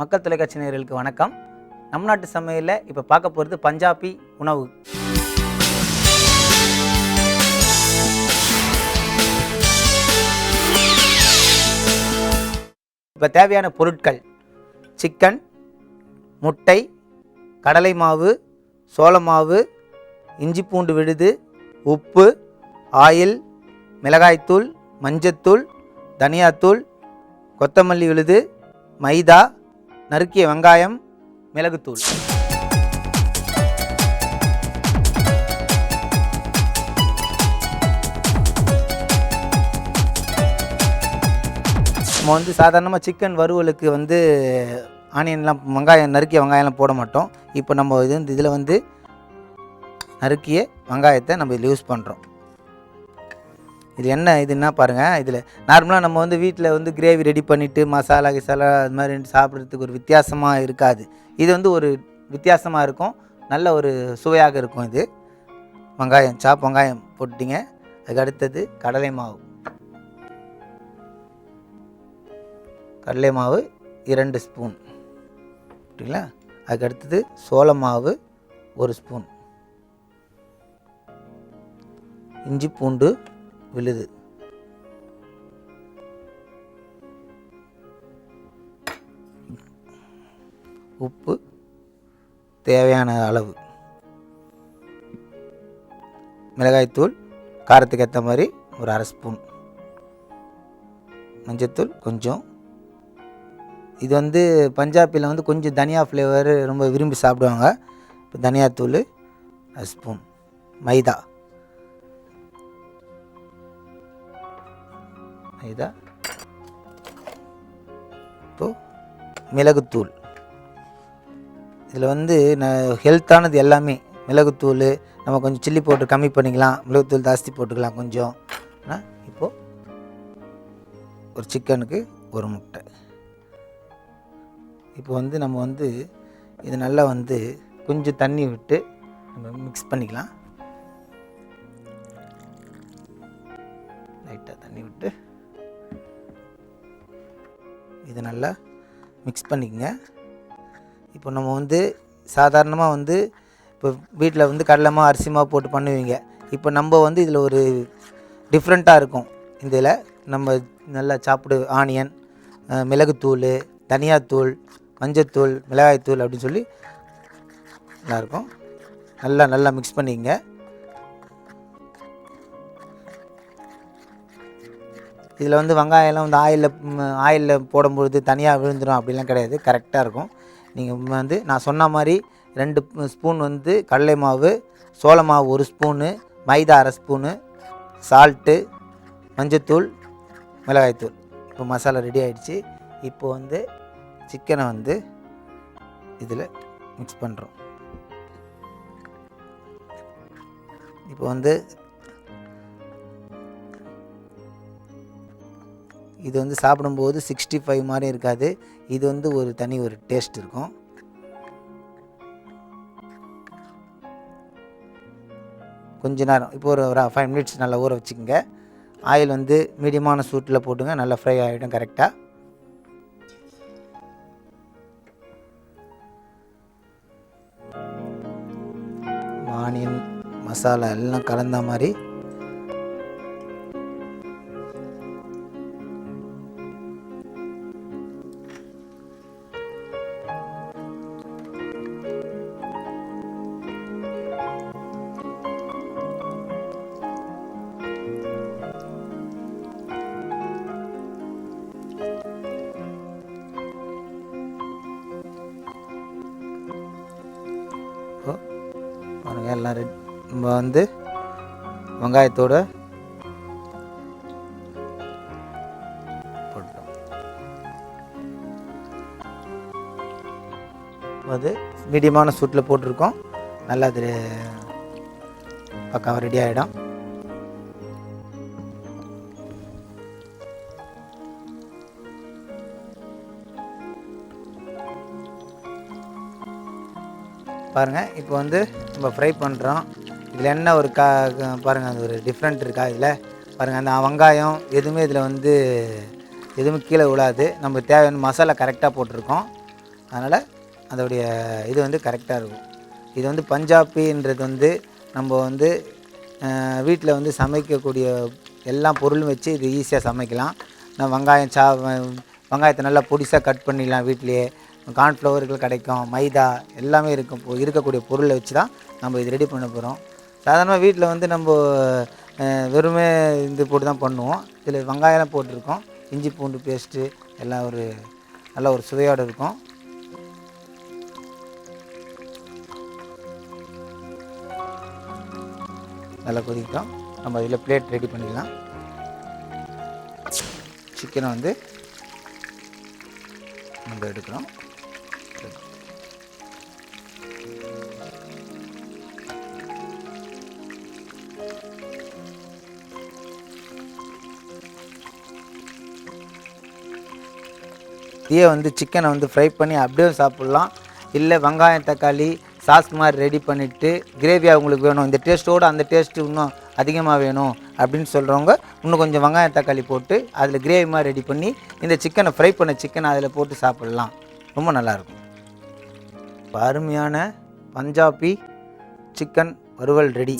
மக்கள் தொலைக்காட்சி நேயர்களுக்கு வணக்கம். நம் நாட்டு சமையலில் இப்போ பார்க்க போகிறது பஞ்சாபி உணவு. இப்போ தேவையான பொருட்கள்: சிக்கன், முட்டை, கடலை மாவு, சோள மாவு, இஞ்சி பூண்டு விழுது, உப்பு, ஆயில், மிளகாய்த்தூள், மஞ்சத்தூள், தனியாத்தூள், கொத்தமல்லி விழுது, மைதா, நறுக்கிய வெங்காயம், மிளகுத்தூள். நம்ம சாதாரணமாக சிக்கன் வறுவலுக்கு ஆனியன்லாம் நறுக்கிய வெங்காயம்லாம் போட மாட்டோம். இப்போ நம்ம இதில் நறுக்கிய வெங்காயத்தை நம்ம இதில் யூஸ் பண்ணுறோம். இது என்ன பாருங்கள், இதில் நார்மலாக நம்ம வீட்டில் கிரேவி ரெடி பண்ணிவிட்டு மசாலா அது மாதிரி சாப்பிட்றதுக்கு ஒரு வித்தியாசமாக இருக்காது. இது ஒரு வித்தியாசமாக இருக்கும், நல்ல ஒரு சுவையாக இருக்கும். இது வெங்காயம் போட்டிங்க. அதுக்கு அடுத்தது கடலை மாவு 2 ஸ்பூன் சரிங்களா. அதுக்கு அடுத்தது சோள மாவு 1 ஸ்பூன், இஞ்சி பூண்டு விழுது, உப்பு தேவையான அளவு, மிளகாய்த்தூள் காரத்துக்கு ஏற்ற மாதிரி ஒரு 1/2 ஸ்பூன், மஞ்சத்தூள் கொஞ்சம். இது பஞ்சாபியில் கொஞ்சம் தனியா ஃப்ளேவர் ரொம்ப விரும்பி சாப்பிடுவாங்க. இப்போ தனியாத்தூள் 1 ஸ்பூன், மைதா இப்போ மிளகுத்தூள். இதில் ஹெல்த்தானது எல்லாமே மிளகுத்தூள். நம்ம கொஞ்சம் சில்லி பவுடர் கம்மி பண்ணிக்கலாம், மிளகுத்தூள் ஜாஸ்தி போட்டுக்கலாம் கொஞ்சம். இப்போது ஒரு சிக்கனுக்கு ஒரு முட்டை. இப்போ நம்ம இது நல்லா கொஞ்சம் தண்ணி விட்டு நம்ம மிக்ஸ் பண்ணிக்கலாம். லைட்டாக தண்ணி விட்டு இதை நல்லா மிக்ஸ் பண்ணிக்கங்க. இப்போ நம்ம சாதாரணமாக இப்போ வீட்டில் கடலை மாவு அரிசி மாவு போட்டு பண்ணுவீங்க. இப்போ நம்ம இதில் ஒரு டிஃப்ரெண்ட்டாக இருக்கும். இதில் நம்ம நல்லா சாப்பிடு ஆனியன், மிளகுத்தூள், தனியாத்தூள், மஞ்சத்தூள், மிளகாய்த்தூள் அப்படின்னு சொல்லி நல்லாயிருக்கும். நல்லா மிக்ஸ் பண்ணிக்கங்க. இதில் வெங்காயம்லாம் ஆயிலில் போடும்பொழுது தனியாக விழுந்துடும் அப்படிலாம் கிடையாது, கரெக்டாக இருக்கும். நீங்கள் நான் சொன்ன மாதிரி 2 ஸ்பூன் கடலை மாவு, சோள மாவு 1 ஸ்பூனு, மைதா 1/2 ஸ்பூனு, சால்ட்டு, மஞ்சத்தூள், மிளகாய்த்தூள். இப்போ மசாலா ரெடி ஆகிடுச்சு. இப்போது சிக்கனை இதில் மிக்ஸ் பண்ணுறோம். இப்போ இது சாப்பிடும்போது 65 மாதிரி இருக்காது. இது ஒரு தனி ஒரு டேஸ்ட் இருக்கும். கொஞ்ச நேரம் இப்போ ஒரு 5 மினிட்ஸ் நல்லா ஊற வச்சுக்கோங்க. ஆயில் மீடியமான சூட்டில் போட்டுங்க, நல்லா ஃப்ரை ஆகிடும் கரெக்டாக. ஆனியன் மசாலா எல்லாம் கலந்த மாதிரி பாருங்கள். எல்லாம் நம்ம வெங்காயத்தோடு போட்டோம். மீடியமான சூட்டில் போட்டிருக்கோம். நல்லா அது பக்காவாக ரெடி ஆகிடும். பாருங்கள். இப்போ நம்ம ஃப்ரை பண்ணுறோம். இதில் என்ன ஒரு பாருங்கள், அது ஒரு டிஃப்ரெண்ட் இருக்கா இதில் பாருங்கள். அந்த வெங்காயம் எதுவுமே இதில் எதுவுமே கீழே விழாது. நம்ம தேவையான மசாலா கரெக்டாக போட்டிருக்கோம். அதனால் அதோடைய இது வந்து கரெக்டாக இருக்கும். இது வந்து பஞ்சாபின்றது வந்து நம்ம வந்து வீட்டில் வந்து சமைக்கக்கூடிய எல்லா பொருளும் வச்சு இது ஈஸியாக சமைக்கலாம். நான் வெங்காயத்தை நல்லா பொடிசாக கட் பண்ணிடலாம் வீட்டிலையே. கார்ன்ஃப்ளவர்கள் கிடைக்கும், மைதா எல்லாமே இருக்கும். இருக்கக்கூடிய பொருளை வச்சு தான் நம்ம இது ரெடி பண்ண போகிறோம். சாதாரணமாக வீட்டில் வந்து நம்ம வெறுமே இது போட்டு தான் பண்ணுவோம். இதில் வெங்காயம்லாம் போட்டிருக்கோம், இஞ்சி பூண்டு பேஸ்ட்டு எல்லாம் நல்ல ஒரு சுவையோடு இருக்கும். நல்லா கொதிக்கிட்டோம். நம்ம இதில் பிளேட் ரெடி பண்ணிடலாம். சிக்கனை வந்து நம்ம எடுக்கிறோம். இதையே வந்து சிக்கனை வந்து ஃப்ரை பண்ணி அப்படியே சாப்பிட்லாம். இல்லை வெங்காயம் தக்காளி சாஸ் மாதிரி ரெடி பண்ணிவிட்டு கிரேவியாக உங்களுக்கு வேணும், இந்த டேஸ்ட்டோடு அந்த டேஸ்ட்டு இன்னும் அதிகமாக வேணும் அப்படின்னு சொல்கிறவங்க இன்னும் கொஞ்சம் வெங்காயம் தக்காளி போட்டு அதில் கிரேவி மாதிரி ரெடி பண்ணி இந்த சிக்கனை ஃப்ரை பண்ண சிக்கனை அதில் போட்டு சாப்பிட்லாம். ரொம்ப நல்லாயிருக்கும். அருமையான பஞ்சாபி சிக்கன் வறுவல் ரெடி.